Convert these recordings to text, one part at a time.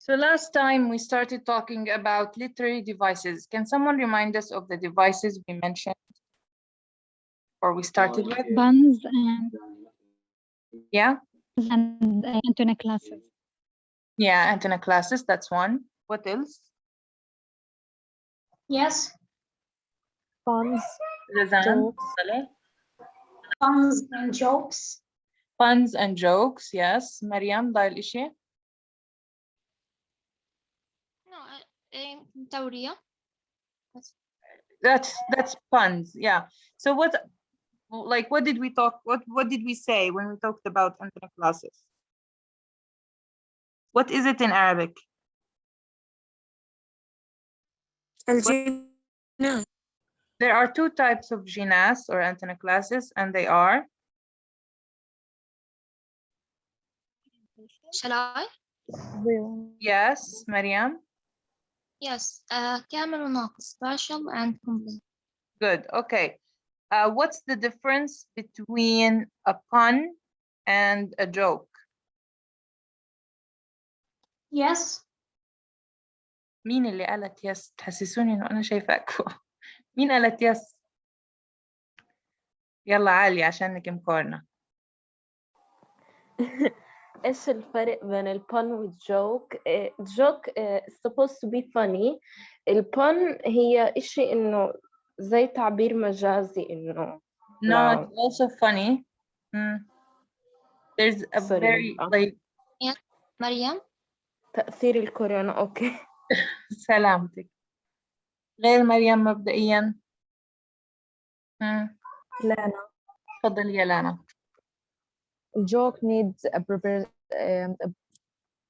So last time we started talking about literary devices. Can someone remind us of the devices we mentioned or we started with? Buns Yeah? and Antanaclasis. Yeah, Antanaclasis, that's one. What else? Yes, Puns, Razan, jokes. Saleh? puns and jokes. Puns and jokes, yes. Mariam, ضايل إشي? No, Tauria. That's puns, yeah. So what did we talk, what did we say when we talked about Antanaclasis? What is it in Arabic? الجنان. There are two types of jinas or Antanaclasis, and they are Shall I? yes, Mariam. Yes. كامل وناقص. Partial and complete. Good. Okay. What's the difference between a pun and a joke? Yes, مين اللي قالت يس؟ تحسسوني انه انا شايفاكم. مين قالت يس؟ يلا عالي عشانك مقارنة. ايش الفرق بين البun والجوك؟ الجوك is supposed to be funny. البun هي اشي انه زي تعبير مجازي انه No, it's also funny. There's a Sorry. very like مريم. تأثير الكورونا. اوكي. سلامتك. غير مريم مبدئيا. لانا. تفضلي يا لانا. الجوك needs a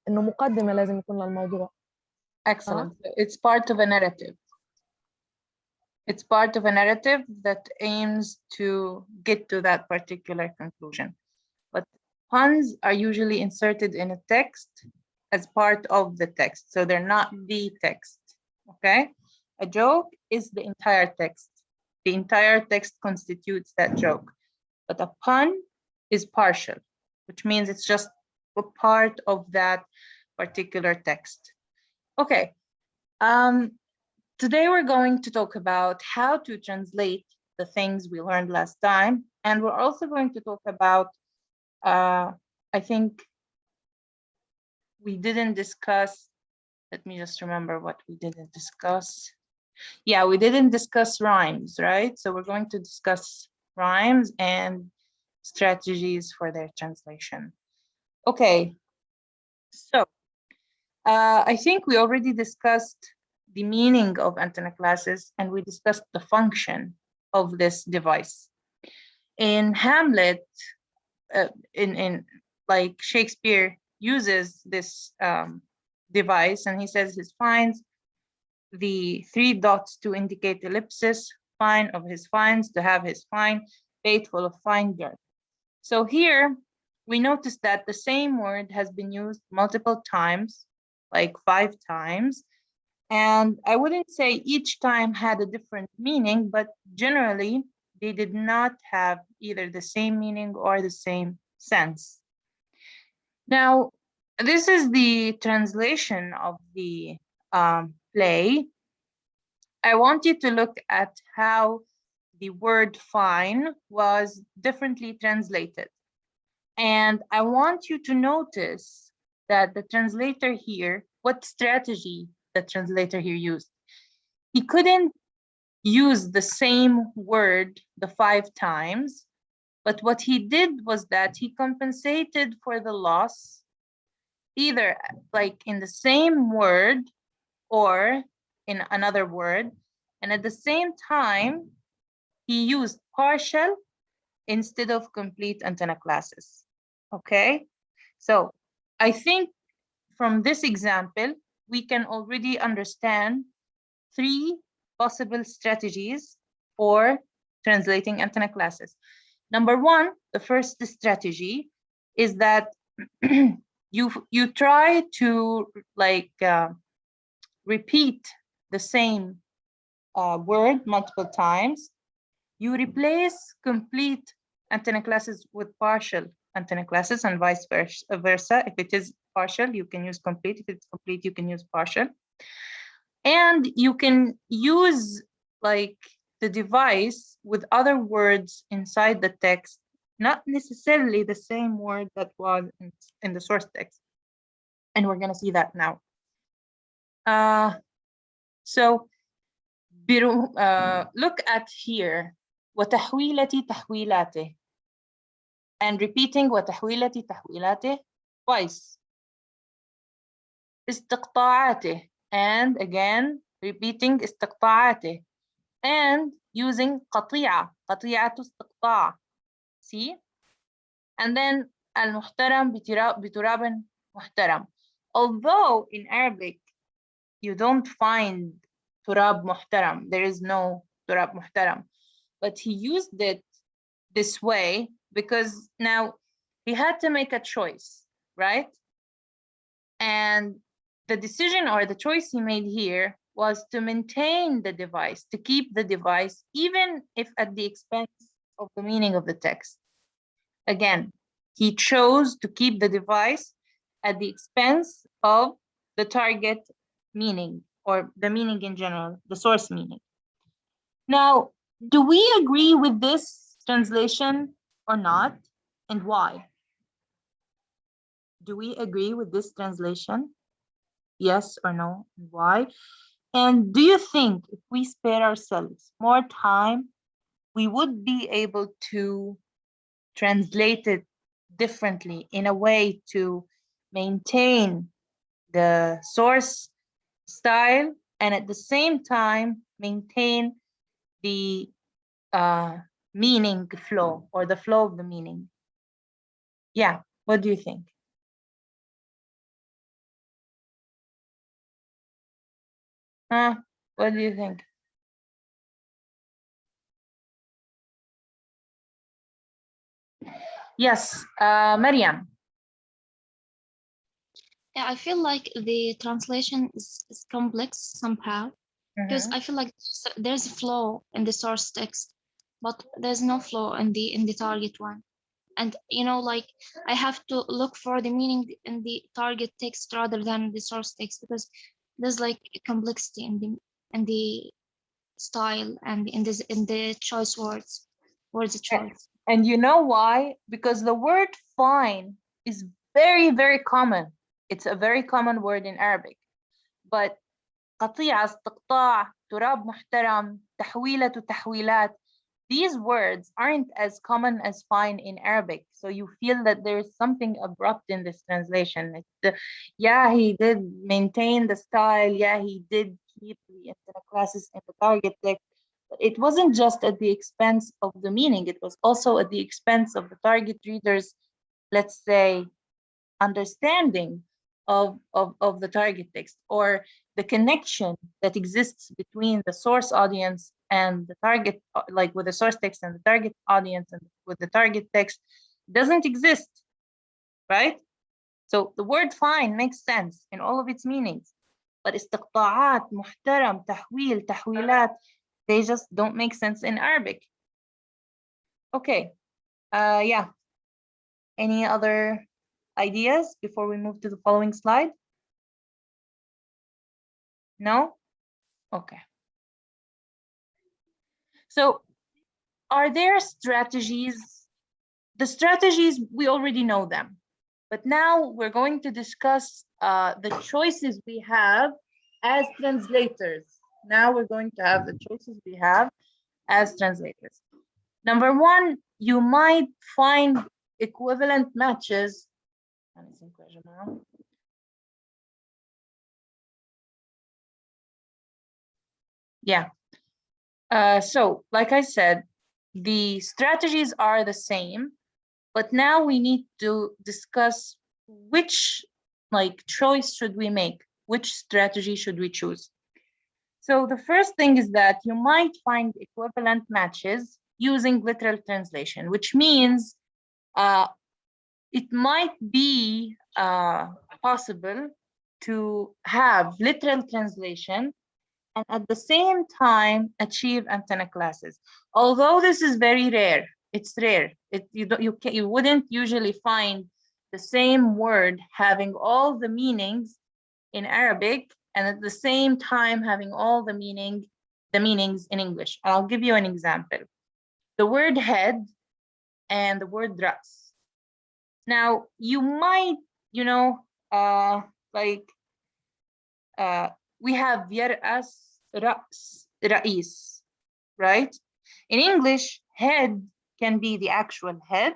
إنه مقدمة لازم يكون للموضوع. Excellent. It's part of a narrative. It's part of a narrative that aims to get to that particular conclusion. But puns are usually inserted in a text as part of the text. So they're not the text, okay? A joke is the entire text. The entire text constitutes that joke. But a pun is partial, which means it's just a part of that particular text. Okay. Today we're going to talk about how to translate the things we learned last time. And we're also going to talk about, I think we didn't discuss, let me just remember what we didn't discuss. Yeah, we didn't discuss rhymes, right? So we're going to discuss rhymes and strategies for their translation. Okay, so I think we already discussed the meaning of Antanaclasis, and we discussed the function of this device. In Hamlet, in like Shakespeare uses this device, and he says he finds the 3 dots to indicate ellipsis, fine of his fines, to have his fine, faithful of fine dirt. So here we notice that the same word has been used multiple times, like 5 times. And I wouldn't say each time had a different meaning, but generally they did not have either the same meaning or the same sense. Now, this is the translation of the play. I want you to look at how the word fine was differently translated. And I want you to notice that the translator here, what strategy the translator here used. He couldn't use the same word the 5 times, but what he did was that he compensated for the loss either like in the same word or in another word, and at the same time he used partial instead of complete Antanaclasis. Okay, so I think from this example we can already understand 3 possible strategies for translating Antanaclasis. Number 1, the first strategy is that you try to like repeat the same word multiple times. You replace complete Antanaclasis with partial antanaclasis and vice versa. If it is partial, you can use complete. If it's complete, you can use partial. And you can use like the device with other words inside the text, not necessarily the same word that was in the source text. And we're going to see that now. So look at here. وتحويلتي تحويلاته. And repeating وتحويلتي تحويلاته twice. استقطاعاته. And again repeating استقطاعاته. And using قطيعة. قطيعة استقطاع. See? And then المحترم بتراب محترم. Although in Arabic you don't find turab muhtaram, there is no turab muhtaram, but he used it this way because now he had to make a choice, right? And the decision or the choice he made here was to maintain the device, to keep the device, even if at the expense of the meaning of the text. Again, he chose to keep the device at the expense of the target meaning or the meaning in general, the source meaning. Now, do we agree with this translation or not, and why? Do we agree with this translation? Yes or no, and why? And do you think if we spare ourselves more time, we would be able to translate it differently in a way to maintain the source style and at the same time maintain the meaning flow or the flow of the meaning? Yeah, what do you think? What do you think? Yes, Mariam. Yeah, I feel like the translation is complex somehow because I feel like there's a flow in the source text, but there's no flow in the target one. And you know, like I have to look for the meaning in the target text rather than the source text because there's like a complexity in the style and in the choice words choice. And you know why? Because the word fine is very, very common. It's a very common word in Arabic. But قطيعة, استقطاع, تراب محترم, تحويلة, تحويلات, these words aren't as common as fine in Arabic. So you feel that there is something abrupt in this translation. Yeah, he did maintain the style. Yeah, he did keep the Antanaclasis in the target text. But it wasn't just at the expense of the meaning. It was also at the expense of the target reader's, let's say, understanding of the target text or the connection that exists between the source audience and the target, like with the source text and the target audience and with the target text doesn't exist, right? So the word fine makes sense in all of its meanings, but استقطاعات, محترم, تحويل, تحويلات, they just don't make sense in Arabic. Okay, yeah. Any other ideas before we move to the following slide? No? Okay. So are there strategies? The strategies, we already know them. But now we're going to discuss the choices we have as translators. Now we're going to have the choices we have as translators. Number one, you might find equivalent matches. Yeah. So, like I said, the strategies are the same, but now we need to discuss which choice should we make, which strategy should we choose. So the first thing is that you might find equivalent matches using literal translation, which means it might be possible to have literal translation and at the same time achieve antanaclasis. Although this is very rare, It's rare. You wouldn't usually find the same word having all the meanings in Arabic and at the same time having all the meanings in English. I'll give you an example. The word head and the word ras. Now you might, we have yar'as, ras, ra'is, right? In English, head can be the actual head,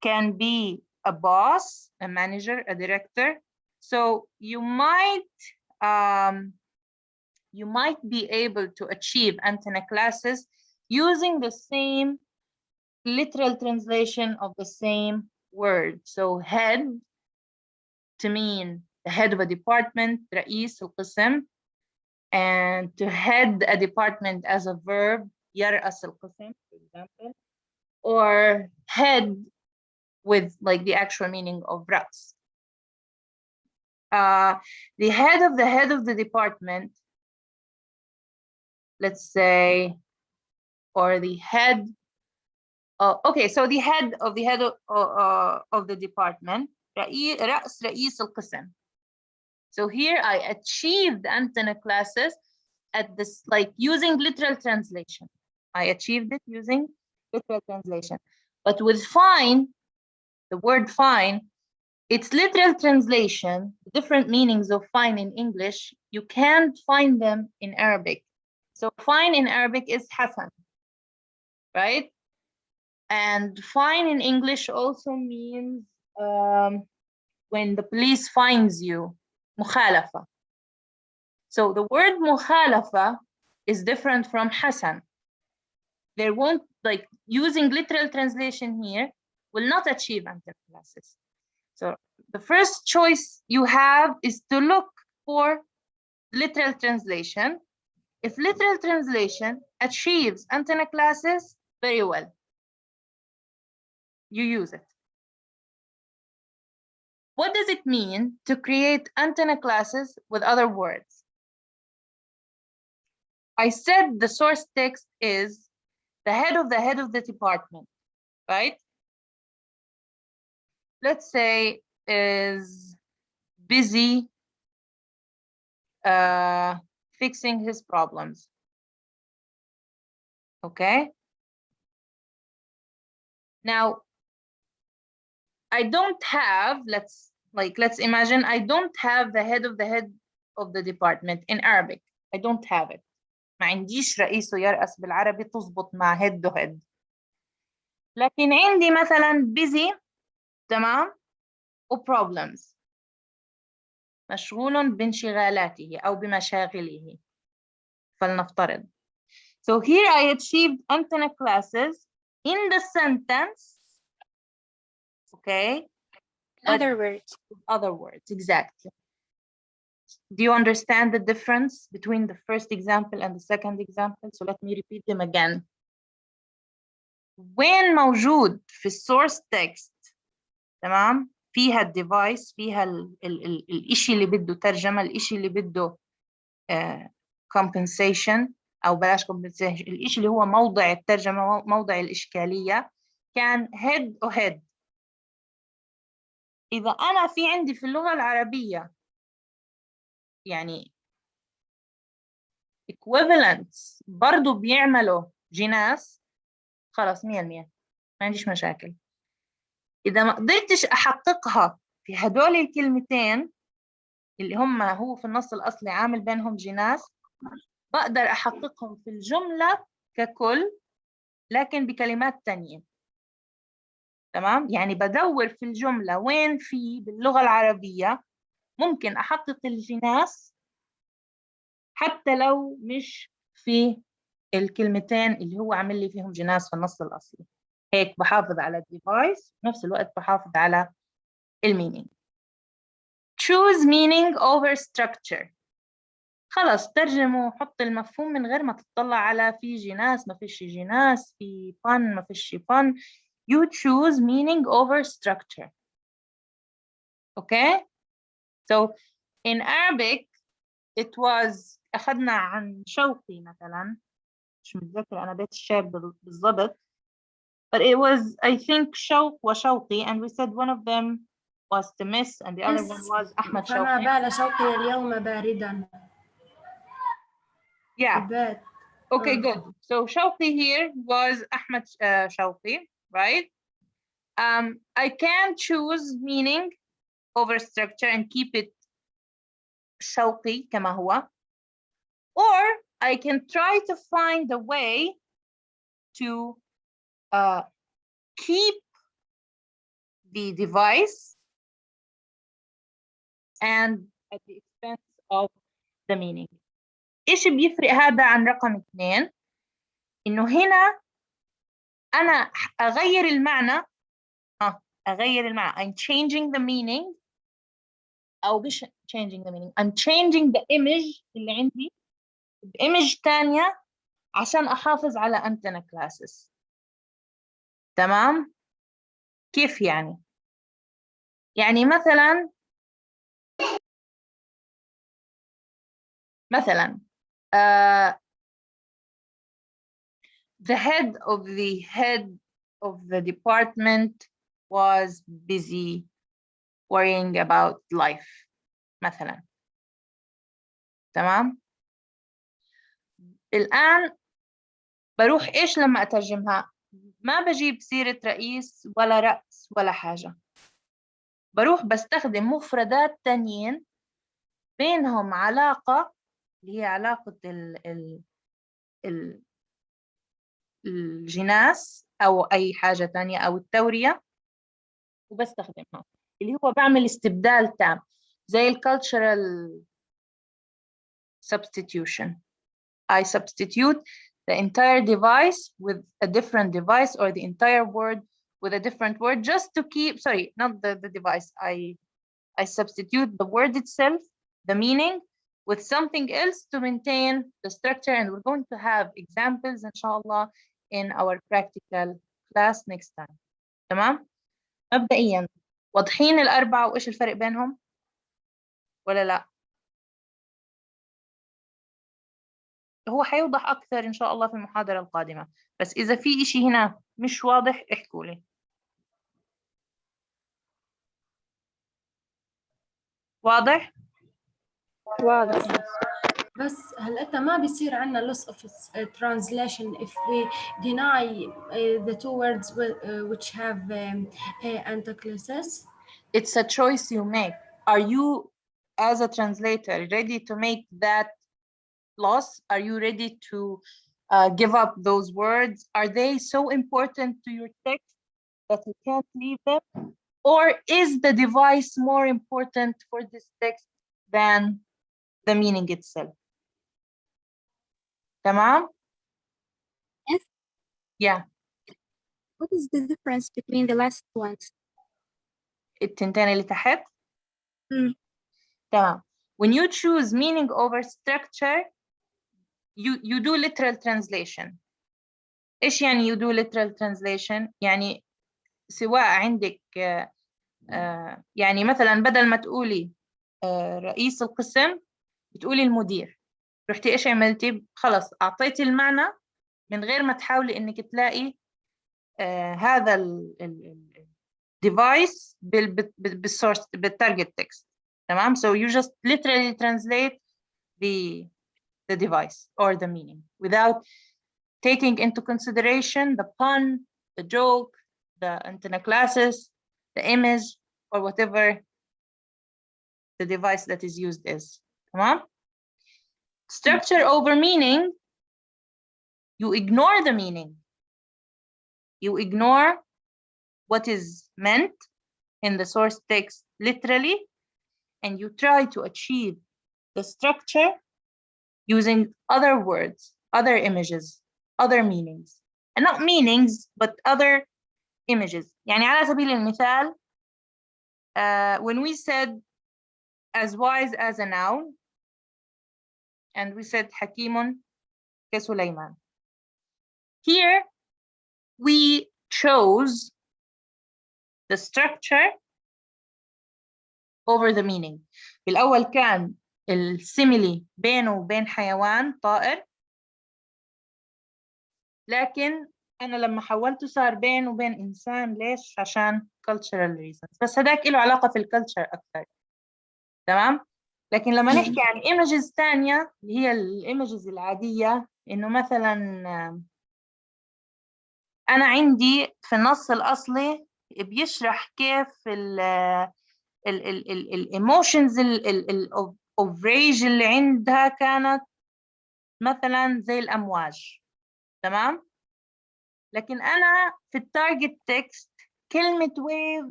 can be a boss, a manager, a director. So you might be able to achieve antanaclasis using the same literal translation of the same word. So head to mean the head of a department, رئيس القسم, and to head a department as a verb, يرأس القسم, for example, or head with like the actual meaning of رأس. The head of the department, let's say, or the head. Okay, so the head of the department, رأس رئيس القسم. So here I achieved antanaclasis at this, like using literal translation. I achieved it using literal translation. But with fine, the word fine, its literal translation, different meanings of fine in English, you can't find them in Arabic. So fine in Arabic is hasan, right? And fine in English also means when the police finds you, mukhalafa. So the word mukhalafa is different from hasan. There won't, like using literal translation here will not achieve antanaclasis. So the first choice you have is to look for literal translation. If literal translation achieves antanaclasis, very well. You use it. What does it mean to create antanaclasis with other words? I said the source text is the head of the department, right? Let's say is busy fixing his problems. Okay. Now, I don't have, let's imagine I don't have the head of the department in Arabic. I don't have it. ما عنديش رئيس يرأس بالعربي تظبط مع head to head. لكن عندي مثلا busy، تمام، و problems، مشغول بانشغالاته أو بمشاغله فلنفترض. So here I achieved antanaclasis in the sentence, okay? Other words. Other words, exactly. Do you understand the difference between the first example and the second example? So let me repeat them again. وين موجود في source text، تمام، فيها الديفايس، فيها الإشي اللي بده ترجمة، الإشي اللي بده compensation أو بلاش compensation، الإشي اللي هو موضع الترجمة، موضع الإشكالية، كان head أو head. إذا أنا في عندي في اللغة العربية يعني equivalents برضو بيعملوا جناس، خلاص 100% ما عنديش مشاكل. إذا ما قدرتش أحققها في هدول الكلمتين اللي هم هو في النص الأصلي عامل بينهم جناس، بقدر أحققهم في الجملة ككل لكن بكلمات تانية. تمام؟ يعني بدور في الجملة وين في باللغة العربية ممكن أحقق الجناس حتى لو مش في الكلمتين اللي هو عامل لي فيهم جناس في النص الأصلي. هيك بحافظ على الديفايس في نفس الوقت بحافظ على المينينج. choose meaning over structure. خلص ترجمه وحط المفهوم من غير ما تطلع على في جناس ما فيش جناس، في fun ما فيش fun. You choose meaning over structure. Okay? So in Arabic it was أخذنا عن شوقي مثلا، مش متذكر أنا بيت الشعر بالضبط، but it was, I think, شوق وشوقي, and we said one of them was Timis and the other one was Ahmed فما Shawqi. بال شوقي اليوم باردا. Yeah. البات. Okay, good. So Shawqi here was Ahmed Shawqi, right? I can choose meaning over structure and keep it Shawqi كما هو, or I can try to find a way to keep the device and at the expense of the meaning. إيش بيفرق هذا عن رقم 2؟ إنه هنا أنا أغير المعنى أغير المعنى. I'm changing the meaning أو مش changing the meaning. I'm changing the image اللي عندي بإيمج تانية عشان أحافظ على Antanaclasis. تمام؟ كيف يعني؟ يعني مثلا the head of the department was busy worrying about life مثلا. تمام؟ الآن بروح إيش لما أترجمها؟ ما بجيب سيرة رئيس ولا رأس ولا حاجة. بروح بستخدم مفردات تانيين بينهم علاقة اللي هي علاقة الجناس أو أي حاجة تانية أو التورية وبستخدمها اللي هو بعمل استبدال تام زي cultural substitution. I substitute the entire device with a different device or the entire word with a different word just to keep, sorry, not the device. I substitute the word itself, the meaning, with something else to maintain the structure. And we're going to have examples, inshallah, in our practical class next time. تمام؟ مبدئيا واضحين الأربعة وإيش الفرق بينهم؟ ولا لا؟ هو حيوضح أكثر إن شاء الله في المحاضرة القادمة، بس إذا في إشي هنا مش واضح احكوا لي. واضح؟ واضح. بس هلقتها ما بيصير عنا loss of translation if we deny the two words which have Antanaclasis. It's a choice you make. Are you, as a translator, ready to make that loss? Are you ready to give up those words? Are they so important to your text that you can't leave them? Or is the device more important for this text than the meaning itself? تمام? Yes. Yeah. What is the difference between the last ones? التنتين اللي تحت. تمام. When you choose meaning over structure, you do literal translation. إيش يعني you do literal translation؟ يعني سواء عندك يعني مثلا بدل ما تقولي رئيس القسم بتقولي المدير. رحتي إيش عملتي؟ خلص أعطيتي المعنى من غير ما تحاولي إنك تلاقي هذا device بالsource بالtarget text. تمام? So you just literally translate the device or the meaning without taking into consideration the pun, the joke, the Antanaclasis, the image, or whatever the device that is used is. تمام? Structure over meaning, you ignore the meaning. You ignore what is meant in the source text literally, and you try to achieve the structure using other words, other images, other meanings. And not meanings, but other images. يعني على سبيل المثال, when we said as wise as a noun, and we said حكيم كسليمان. Here, we chose the structure over the meaning. بالأول كان السيميلي بينه وبين حيوان طائر، لكن أنا لما حولته صار بين وبين إنسان. ليش؟ عشان cultural reasons. بس هداك له علاقة في الكلتشر أكثر. تمام؟ لكن لما نحكي عن images تانية اللي هي الايمجز العادية، إنه مثلا أنا عندي في النص الأصلي بيشرح كيف الايموشنز of rage اللي عندها كانت مثلا زي الأمواج. تمام؟ لكن أنا في التارجت تكست كلمة ويف،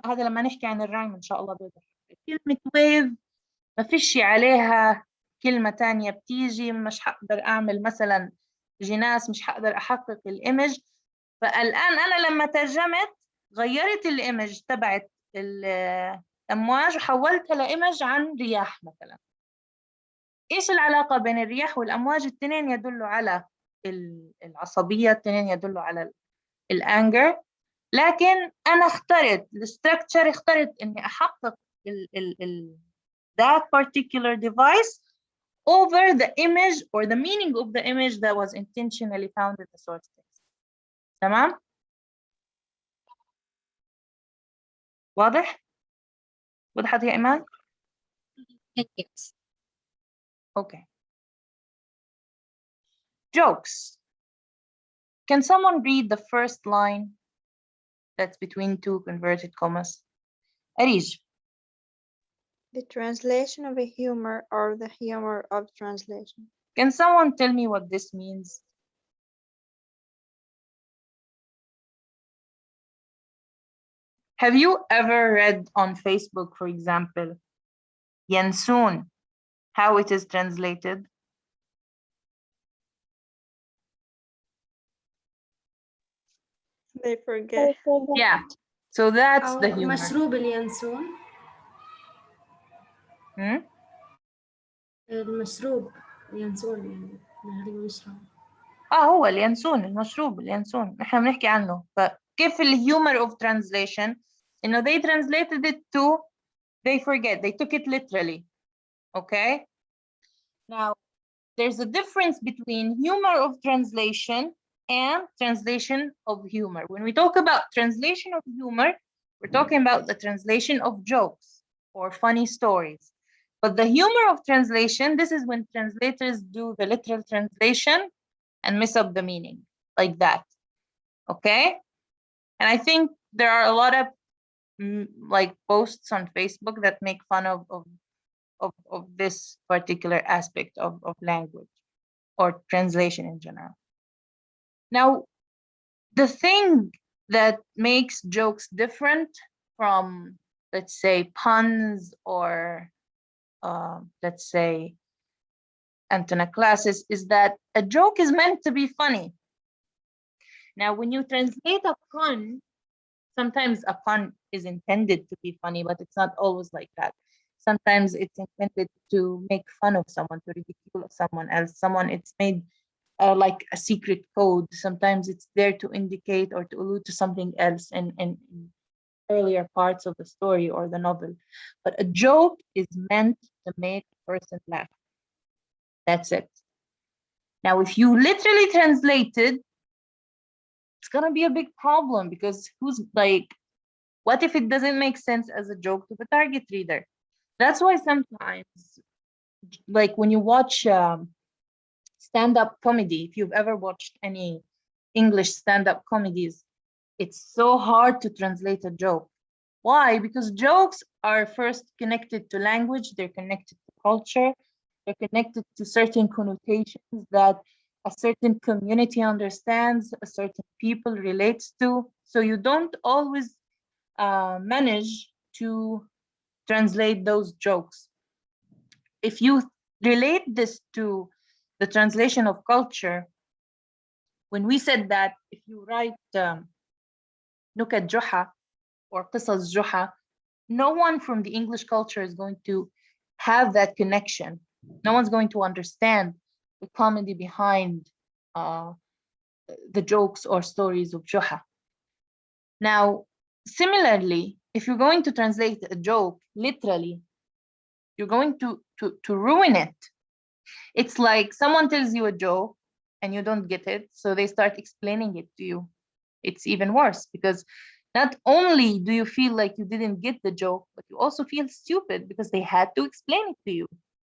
هذا لما نحكي عن الرايم إن شاء الله بيضح. كلمة ويف ما فيش عليها كلمة تانية بتيجي، مش هقدر أعمل مثلا جناس، مش هقدر أحقق الإيمج. فالآن أنا لما ترجمت غيرت الإيمج تبعت الأمواج وحولتها لإيمج عن رياح مثلا. إيش العلاقة بين الرياح والأمواج؟ التنين يدلوا على العصبية، التنين يدلوا على الأنجر. لكن أنا اخترت الستركتشر، اخترت إني أحقق that particular device over the image or the meaning of the image that was intentionally found in the source text. تمام؟ واضح؟ وضحت يا إيمان؟ Yes. Okay. Jokes. Can someone read the first line that's between two converted commas? Arij. The translation of a humor or the humor of translation. Can someone tell me what this means? Have you ever read on Facebook, for example, ينسون, how it is translated? They forget. Yeah, so that's the أو humor. مشروب اليانسون. Hmm? المشروب اليانسون يعني نغلي ونشرب. هو اليانسون، المشروب اليانسون نحن بنحكي عنه. فكيف الهيومر of translation إنه they translated it to they forget, they took it literally. Okay? Now, there's a difference between humor of translation and translation of humor. When we talk about translation of humor, we're talking about the translation of jokes or funny stories. But the humor of translation, this is when translators do the literal translation and miss up the meaning like that. Okay? And I think there are a lot of like posts on Facebook that make fun of this particular aspect of language or translation in general. Now, the thing that makes jokes different from, let's say, puns or let's say Antanaclasis is that a joke is meant to be funny. Now, when you translate a pun, sometimes a pun is intended to be funny, but it's not always like that. Sometimes it's intended to make fun of someone, to ridicule someone else. It's made like a secret code. Sometimes it's there to indicate or to allude to something else in earlier parts of the story or the novel. But a joke is meant to make a person laugh. That's it. Now, if you literally translated, it's gonna be a big problem because who's like, what if it doesn't make sense as a joke to the target reader? That's why sometimes, like when you watch stand-up comedy, if you've ever watched any English stand-up comedies, it's so hard to translate a joke. Why? Because jokes are first connected to language, they're connected to culture, they're connected to certain connotations that a certain community understands, a certain people relates to. So you don't always manage to translate those jokes. If you relate this to the translation of culture, when we said that if you write نكت جحا or قصص جحا, no one from the English culture is going to have that connection. No one's going to understand the comedy behind the jokes or stories of Juha. Now, similarly, if you're going to translate a joke literally, you're going to ruin it. It's like someone tells you a joke and you don't get it, so they start explaining it to you. It's even worse because not only do you feel like you didn't get the joke, but you also feel stupid because they had to explain it to you,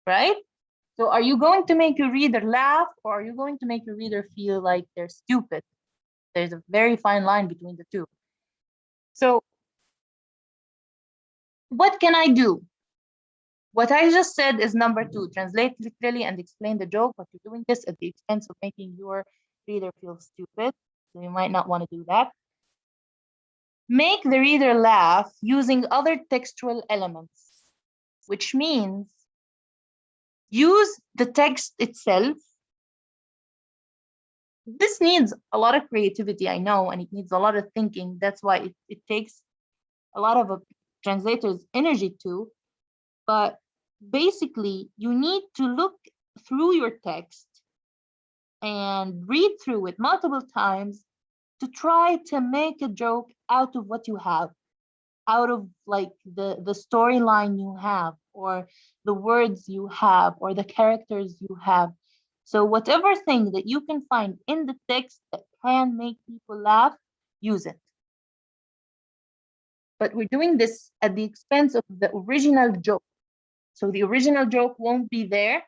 right? So are you going to make your reader laugh, or are you going to make your reader feel like they're stupid? There's a very fine line between the two. So what can I do? What I just said is number 2, translate literally and explain the joke, but you're doing this at the expense of making your reader feel stupid. So you might not want to do that. Make the reader laugh using other textual elements, which means use the text itself. This needs a lot of creativity, I know, and it needs a lot of thinking. That's why it takes a lot of a translator's energy too. But basically, you need to look through your text and read through it multiple times to try to make a joke out of what you have, out of like the storyline you have, or the words you have, or the characters you have. So whatever thing that you can find in the text that can make people laugh, use it. But we're doing this at the expense of the original joke. So the original joke won't be there,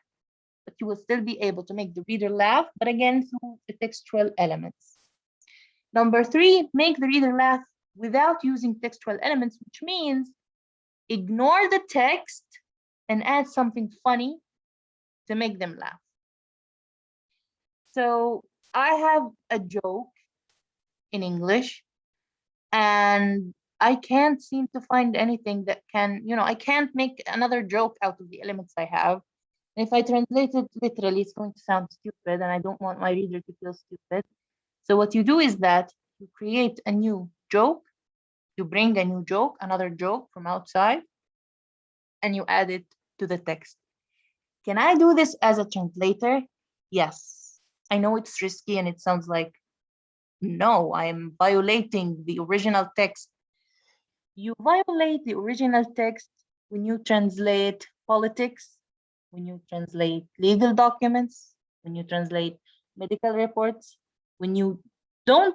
but you will still be able to make the reader laugh, but again, through the textual elements. Number 3, make the reader laugh without using textual elements, which means ignore the text and add something funny to make them laugh. So I have a joke in English, and I can't seem to find anything that can, I can't make another joke out of the elements I have. And if I translate it literally, it's going to sound stupid, and I don't want my reader to feel stupid. So what you do is that you create a new joke, you bring a new joke, another joke from outside, and you add it to the text. Can I do this as a translator? Yes. I know it's risky and it sounds like, no, I'm violating the original text. You violate the original text when you translate politics, when you translate legal documents, when you translate medical reports, when you don't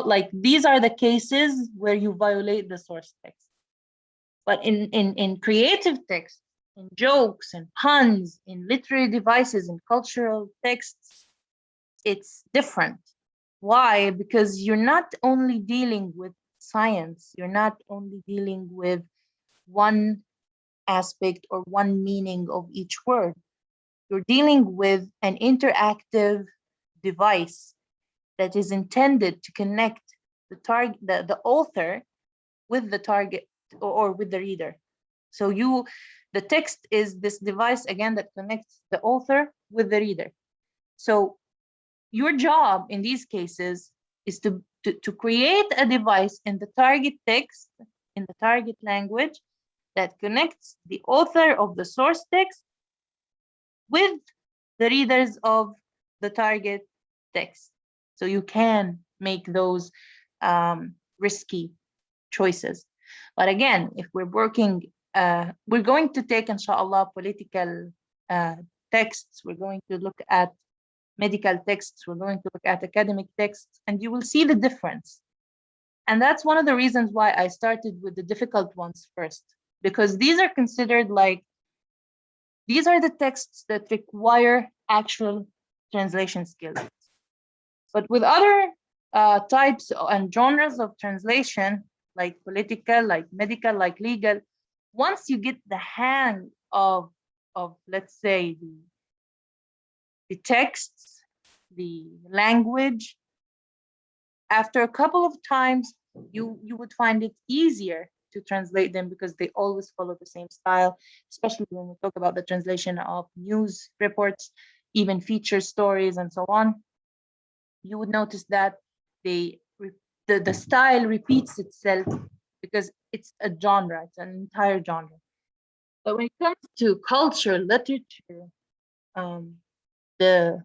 like, these are the cases where you violate the source text. But in creative text, in jokes and puns, in literary devices, in cultural texts, it's different. Why? Because you're not only dealing with science, you're not only dealing with one aspect or one meaning of each word. You're dealing with an interactive device that is intended to connect the target, the author with the target or with the reader. So the text is this device again that connects the author with the reader. So your job in these cases is to create a device in the target text, in the target language, that connects the author of the source text with the readers of the target text. So you can make those risky choices. But again, if we're working, we're going to take, inshallah, political texts, we're going to look at medical texts, we're going to look at academic texts, and you will see the difference. And that's one of the reasons why I started with the difficult ones first, because these are considered like, these are the texts that require actual translation skills. But with other types and genres of translation, like political, like medical, like legal, once you get the hang of let's say, the texts, the language, after a couple of times, you would find it easier to translate them because they always follow the same style, especially when we talk about the translation of news reports, even feature stories and so on. You would notice that the style repeats itself because it's a genre, it's an entire genre. But when it comes to culture, literature, the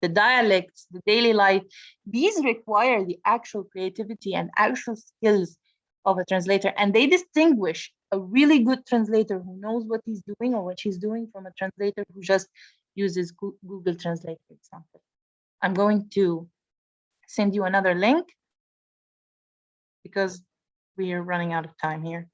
dialects, the daily life, these require the actual creativity and actual skills of a translator. And they distinguish a really good translator who knows what he's doing or what she's doing from a translator who just uses Google Translate, for example. I'm going to send you another link because we are running out of time here.